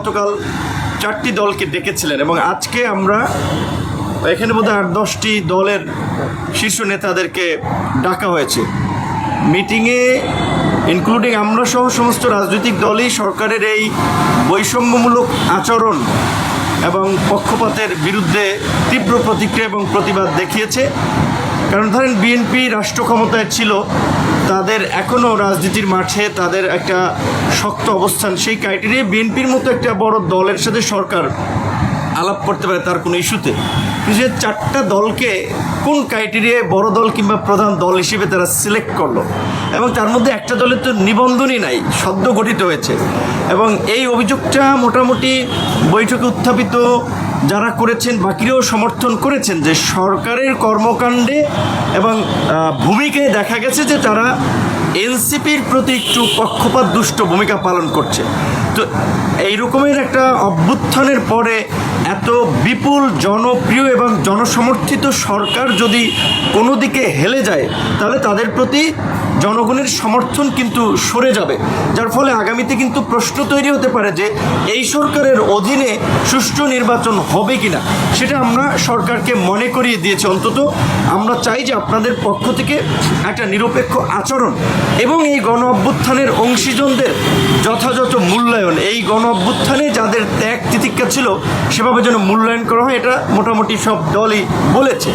গতকাল 4টি দলকে ডেকেছিলেন এবং আজকে আমরা এখানে বোধহয় 8-10টি দলের শীর্ষ নেতাদেরকে ডাকা হয়েছে মিটিংয়ে, ইনক্লুডিং আমরা সহ সমস্ত রাজনৈতিক দলই সরকারের এই বৈষম্যমূলক আচরণ এবং পক্ষপাতের বিরুদ্ধে তীব্র প্রতিক্রিয়া এবং প্রতিবাদ দেখিয়েছে। কারণ ধরেন বিএনপি রাষ্ট্র ক্ষমতায় ছিল, তাদের এখনও রাজনীতির মাঠে তাদের একটা শক্ত অবস্থান, সেই ক্রাইটেরিয়া বিএনপির মতো একটা বড় দলের সাথে সরকার আলাপ করতে পারে তার কোনো ইস্যুতে। কিন্তু 4টা দলকে কোন ক্রাইটেরিয়ায় বড় দল কিংবা প্রধান দল হিসেবে তারা সিলেক্ট করলো, এবং তার মধ্যে একটা দলের তো নিবন্ধনই নাই, সদ্য গঠিত হয়েছে। এবং এই অভিযোগটা মোটামুটি বৈঠকে উত্থাপিত যারা করেছেন বাকিরাও সমর্থন করেছেন যে সরকারের কর্মকাণ্ডে এবং ভূমিকায় দেখা গেছে যে তারা এনসিপির প্রতি একটু পক্ষপাত দুষ্ট ভূমিকা পালন করছে। তো এই রকমের একটা অভ্যুত্থানের পরে এত বিপুল জনপ্রিয় এবং জনসমর্থিত সরকার যদি কোনো দিকে হেলে যায়, তাহলে তাদের প্রতি জনগণের সমর্থন কিন্তু সরে যাবে, যার ফলে আগামীতে কিন্তু প্রশ্ন তৈরি হতে পারে যে এই সরকারের অধীনে সুষ্ঠু নির্বাচন হবে কিনা। সেটা আমরা সরকারকে মনে করিয়ে দিয়েছি। অন্তত আমরা চাই যে আপনাদের পক্ষ থেকে একটা নিরপেক্ষ আচরণ এবং এই গণ অভ্যুত্থানের অংশীজনদের যথাযথ মূল্যায়ন, এই গণ অভ্যুত্থানে যাদের ত্যাগ তিতিক্ষা ছিল সেভাবে যেন মূল্যায়ন করা হয়, এটা মোটামুটি সব দলই বলেছে।